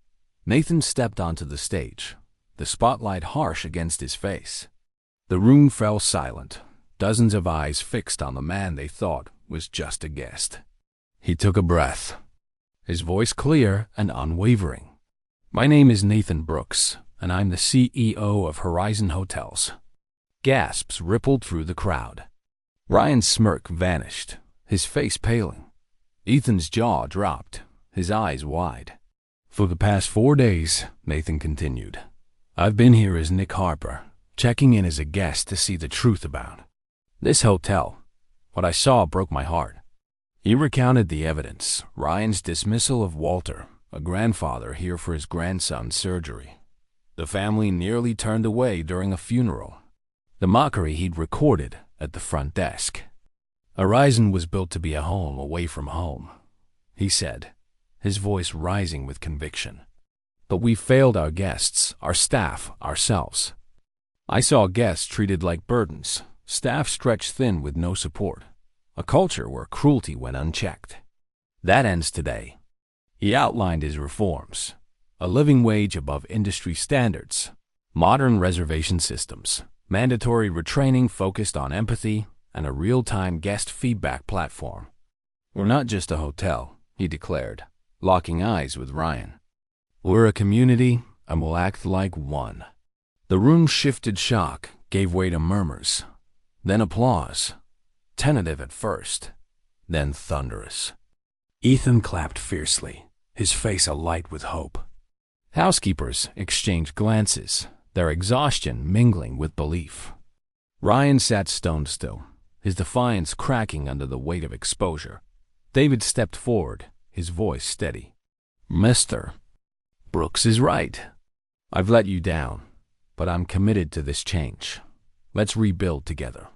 Nathan stepped onto the stage, the spotlight harsh against his face. The room fell silent, dozens of eyes fixed on the man they thought was just a guest. He took a breath, his voice clear and unwavering. "My name is Nathan Brooks, and I'm the CEO of Horizon Hotels." Gasps rippled through the crowd. Ryan's smirk vanished, his face paling. Ethan's jaw dropped, his eyes wide. "For the past 4 days," Nathan continued, "I've been here as Nick Harper, checking in as a guest to see the truth about this hotel. What I saw broke my heart." He recounted the evidence, Ryan's dismissal of Walter, a grandfather here for his grandson's surgery. The family nearly turned away during a funeral. The mockery he'd recorded at the front desk. Horizon was built to be a home away from home, he said, his voice rising with conviction. But we failed our guests, our staff, ourselves. I saw guests treated like burdens, staff stretched thin with no support, a culture where cruelty went unchecked. That ends today. He outlined his reforms: a living wage above industry standards, modern reservation systems, mandatory retraining focused on empathy, and a real-time guest feedback platform. "We're not just a hotel," he declared, locking eyes with Ryan. "We're a community, and we'll act like one." The room shifted. Shock gave way to murmurs, then applause, tentative at first, then thunderous. Ethan clapped fiercely, his face alight with hope. Housekeepers exchanged glances, their exhaustion mingling with belief. Ryan sat stone still, his defiance cracking under the weight of exposure. David stepped forward, his voice steady. "Mr. Brooks is right. I've let you down, but I'm committed to this change. Let's rebuild together."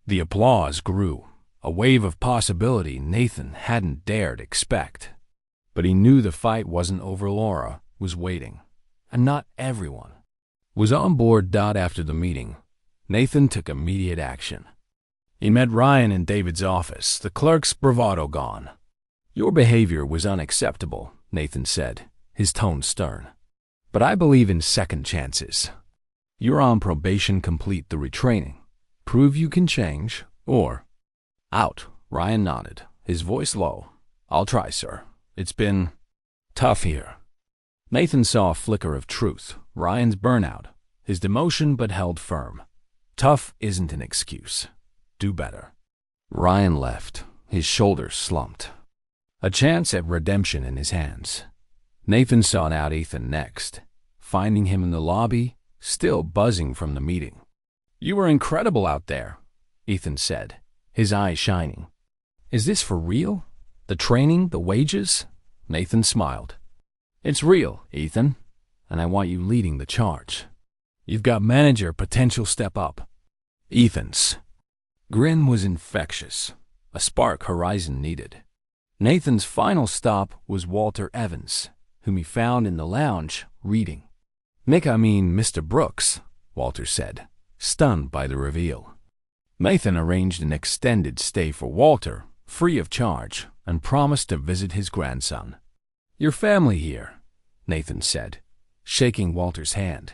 The applause grew, a wave of possibility Nathan hadn't dared expect. But he knew the fight wasn't over. Laura was waiting, and not everyone was on board. After the meeting, Nathan took immediate action. He met Ryan in David's office, the clerk's bravado gone. "Your behavior was unacceptable," Nathan said, his tone stern. "But I believe in second chances. You're on probation. Complete the retraining. Prove you can change, or out." Ryan nodded, his voice low. "I'll try, sir. It's been tough here." Nathan saw a flicker of truth, Ryan's burnout, his demotion, but held firm. Tough isn't an excuse. Do better. Ryan left, his shoulders slumped, a chance at redemption in his hands. Nathan sought out Ethan next, finding him in the lobby, still buzzing from the meeting. "You were incredible out there," Ethan said, his eyes shining. "Is this for real? The training, the wages?" Nathan smiled. "It's real, Ethan, and I want you leading the charge. You've got manager potential. Step up." Ethan's grin was infectious, a spark Horizon needed. Nathan's final stop was Walter Evans, whom he found in the lounge, reading. Mr. Brooks," Walter said, stunned by the reveal. Nathan arranged an extended stay for Walter, free of charge, and promised to visit his grandson. Your family here, Nathan said, shaking Walter's hand.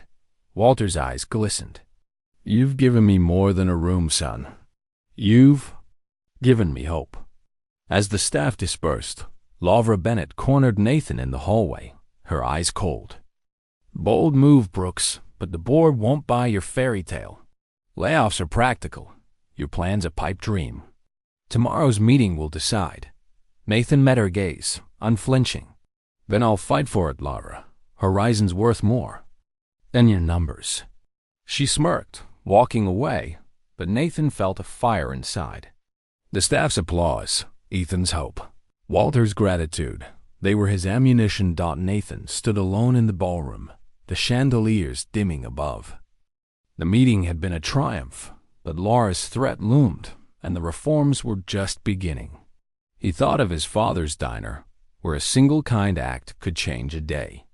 Walter's eyes glistened. You've given me more than a room, son. You've given me hope. As the staff dispersed, Lavra Bennett cornered Nathan in the hallway, her eyes cold. Bold move, Brooks, but the board won't buy your fairy tale. Layoffs are practical. Your plan's a pipe dream. Tomorrow's meeting will decide. Nathan met her gaze, unflinching. Then I'll fight for it, Lavra. Horizon's worth more than your numbers. She smirked, walking away, but Nathan felt a fire inside. The staff's applause, Ethan's hope, Walter's gratitude. They were his ammunition. Nathan stood alone in the ballroom, the chandeliers dimming above. The meeting had been a triumph, but Laura's threat loomed, and the reforms were just beginning. He thought of his father's diner, where a single kind act could change a day.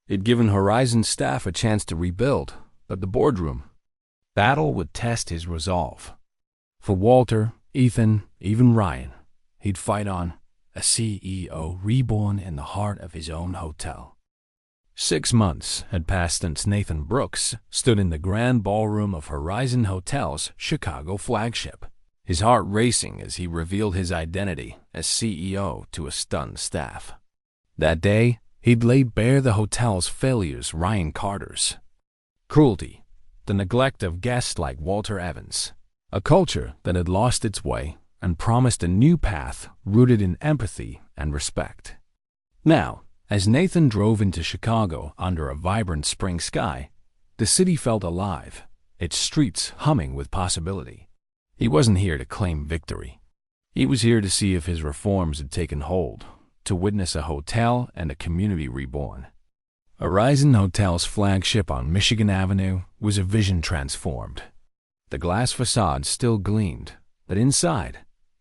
It'd given Horizon's staff a chance to rebuild, but the boardroom battle would test his resolve. For Walter, Ethan, even Ryan, he'd fight on, a CEO reborn in the heart of his own hotel. 6 months had passed since Nathan Brooks stood in the grand ballroom of Horizon Hotel's Chicago flagship, his heart racing as he revealed his identity as CEO to a stunned staff. That day, he'd laid bare the hotel's failures. Ryan Carter's cruelty, the neglect of guests like Walter Evans, a culture that had lost its way and promised a new path rooted in empathy and respect. Now, as Nathan drove into Chicago under a vibrant spring sky, the city felt alive, its streets humming with possibility. He wasn't here to claim victory. He was here to see if his reforms had taken hold, to witness a hotel and a community reborn. Horizon Hotel's flagship on Michigan Avenue was a vision transformed. The glass facade still gleamed, but inside,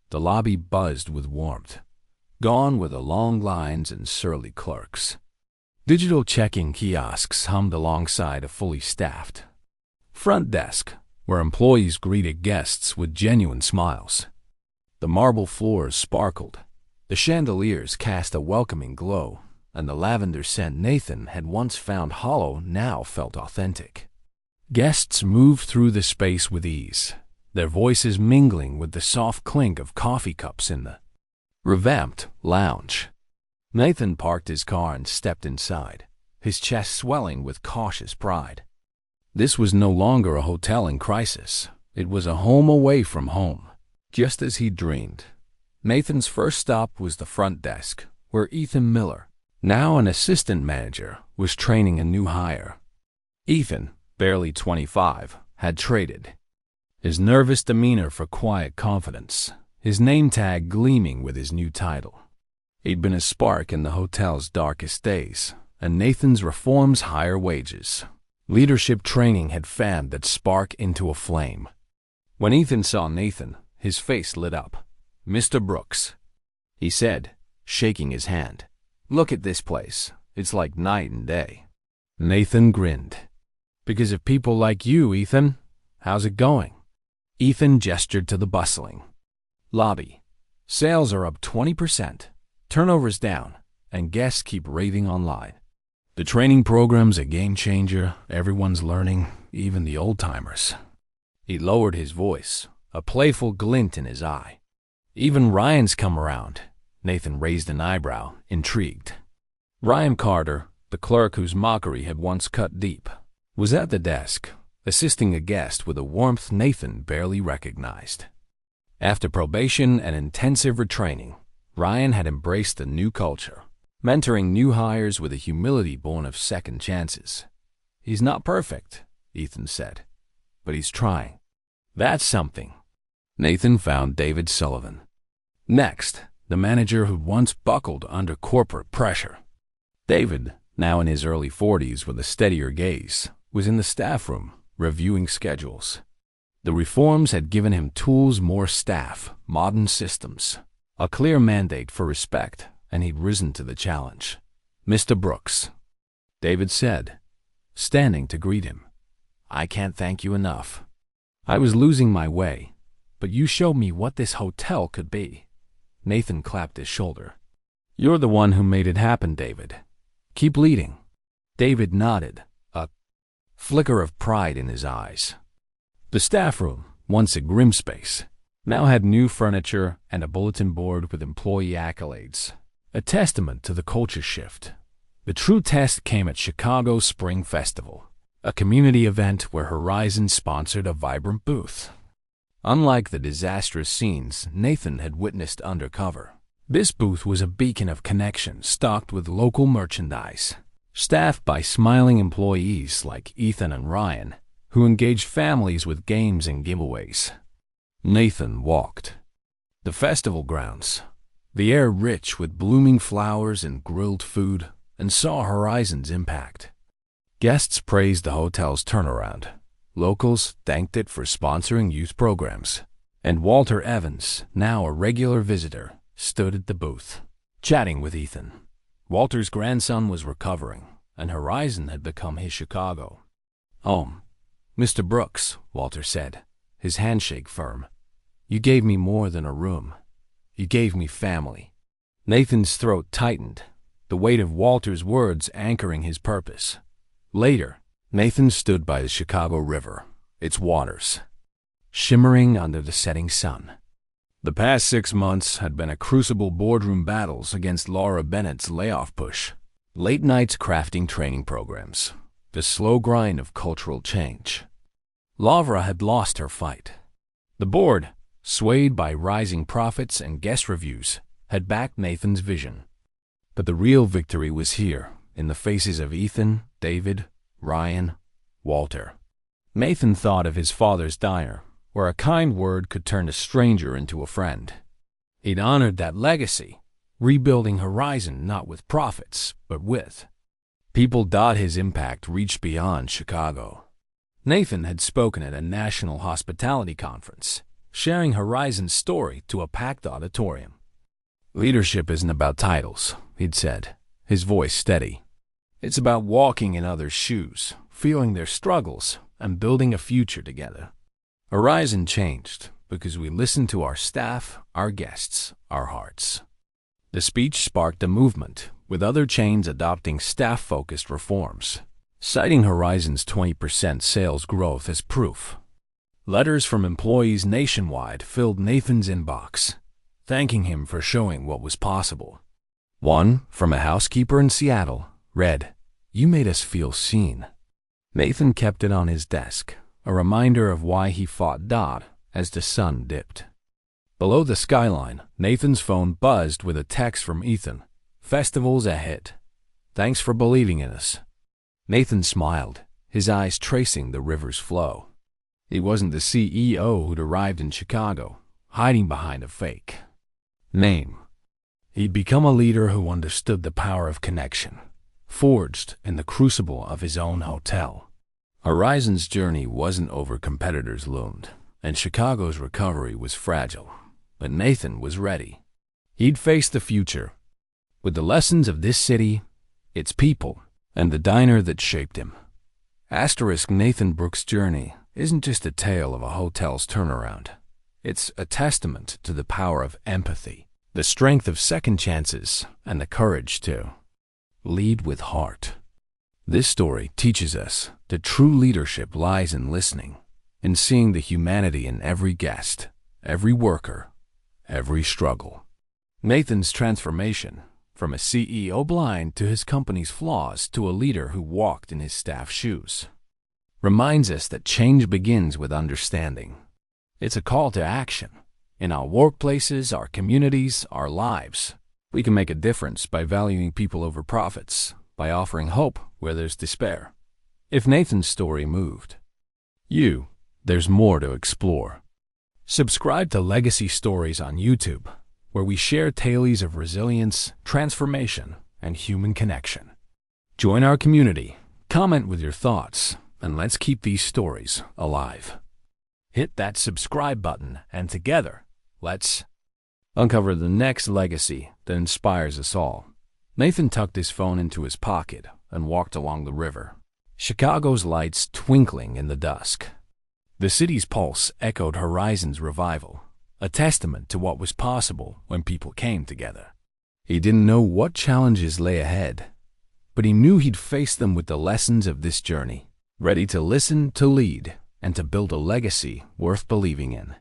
the lobby buzzed with warmth, gone were the long lines and surly clerks. Digital check-in kiosks hummed alongside a fully staffed front desk, where employees greeted guests with genuine smiles. The marble floors sparkled, the chandeliers cast a welcoming glow, and the lavender scent Nathan had once found hollow now felt authentic. Guests moved through the space with ease, their voices mingling with the soft clink of coffee cups in the revamped lounge. Nathan parked his car and stepped inside, his chest swelling with cautious pride. This was no longer a hotel in crisis. It was a home away from home, just as he dreamed. Nathan's first stop was the front desk, where Ethan Miller, now an assistant manager, was training a new hire. Ethan, barely 25, had traded his nervous demeanor for quiet confidence, his name tag gleaming with his new title. He'd been a spark in the hotel's darkest days, and Nathan's reforms higher wages. Leadership training had fanned that spark into a flame. When Ethan saw Nathan, his face lit up. "Mr. Brooks," he said, shaking his hand. "Look at this place. It's like night and day." Nathan grinned. "Because of people like you, Ethan. How's it going?" Ethan gestured to the bustling lobby. "Sales are up 20%, turnover's down, and guests keep raving online. The training program's a game changer. Everyone's learning, even the old-timers." He lowered his voice, a playful glint in his eye. "Even Ryan's come around." Nathan raised an eyebrow, intrigued. Ryan Carter, the clerk whose mockery had once cut deep, was at the desk, assisting a guest with a warmth Nathan barely recognized. After probation and intensive retraining, Ryan had embraced a new culture, mentoring new hires with a humility born of second chances. "He's not perfect," Ethan said, "but he's trying." "That's something." Nathan found David Sullivan. Next, the manager who'd once buckled under corporate pressure. David, now in his early 40s with a steadier gaze, was in the staff room, reviewing schedules. The reforms had given him tools, more staff, modern systems, a clear mandate for respect, and he'd risen to the challenge. "Mr. Brooks," David said, standing to greet him, "I can't thank you enough. I was losing my way, but you showed me what this hotel could be." Nathan clapped his shoulder. "You're the one who made it happen, David. Keep leading." David nodded, a flicker of pride in his eyes. The staff room, once a grim space, now had new furniture and a bulletin board with employee accolades, a testament to the culture shift. The true test came at Chicago's Spring Festival, a community event where Horizon sponsored a vibrant booth. Unlike the disastrous scenes Nathan had witnessed undercover, this booth was a beacon of connection stocked with local merchandise, staffed by smiling employees like Ethan and Ryan, who engaged families with games and giveaways. Nathan walked the festival grounds, the air rich with blooming flowers and grilled food, and saw Horizon's impact. Guests praised the hotel's turnaround. Locals thanked it for sponsoring youth programs. And Walter Evans, now a regular visitor, stood at the booth, chatting with Ethan. Walter's grandson was recovering, and Horizon had become his Chicago home. "Mr. Brooks," Walter said, his handshake firm, "you gave me more than a room. You gave me family." Nathan's throat tightened, the weight of Walter's words anchoring his purpose. Later, Nathan stood by the Chicago River, its waters shimmering under the setting sun. The past 6 months had been a crucible boardroom battles against Laura Bennett's layoff push, late nights crafting training programs, the slow grind of cultural change. Laura had lost her fight. The board, swayed by rising profits and guest reviews, had backed Nathan's vision. But the real victory was here, in the faces of Ethan, David, Ryan, Walter. Nathan thought of his father's diner, where a kind word could turn a stranger into a friend. He'd honored that legacy, rebuilding Horizon not with profits, but with people. His impact reached beyond Chicago. Nathan had spoken at a national hospitality conference, sharing Horizon's story to a packed auditorium. "Leadership isn't about titles," he'd said, his voice steady. "It's about walking in others' shoes, feeling their struggles, and building a future together." Horizon changed because we listened to our staff, our guests, our hearts. The speech sparked a movement, with other chains adopting staff-focused reforms, citing Horizon's 20% sales growth as proof. Letters from employees nationwide filled Nathan's inbox, thanking him for showing what was possible. One, from a housekeeper in Seattle, read, "You made us feel seen." Nathan kept it on his desk, a reminder of why he fought as the sun dipped. Below the skyline, Nathan's phone buzzed with a text from Ethan. "Festival's a hit. Thanks for believing in us." Nathan smiled, his eyes tracing the river's flow. He wasn't the CEO who'd arrived in Chicago, hiding behind a fake name. He'd become a leader who understood the power of connection, forged in the crucible of his own hotel. Horizon's journey wasn't over competitors loomed, and Chicago's recovery was fragile, but Nathan was ready. He'd face the future, with the lessons of this city, its people, and the diner that shaped him. Nathan Brooks' journey isn't just a tale of a hotel's turnaround. It's a testament to the power of empathy, the strength of second chances, and the courage to lead with heart. This story teaches us that true leadership lies in listening, in seeing the humanity in every guest, every worker, every struggle. Nathan's transformation, from a CEO blind to his company's flaws to a leader who walked in his staff's shoes, reminds us that change begins with understanding. It's a call to action. In our workplaces, our communities, our lives, we can make a difference by valuing people over profits, by offering hope where there's despair. If Nathan's story moved you, there's more to explore. Subscribe to Legacy Stories on YouTube, where we share tales of resilience, transformation, and human connection. Join our community, comment with your thoughts, and let's keep these stories alive. Hit that subscribe button, and together, let's uncover the next legacy that inspires us all. Nathan tucked his phone into his pocket and walked along the river, Chicago's lights twinkling in the dusk. The city's pulse echoed Horizon's revival, a testament to what was possible when people came together. He didn't know what challenges lay ahead, but he knew he'd face them with the lessons of this journey, ready to listen, to lead, and to build a legacy worth believing in.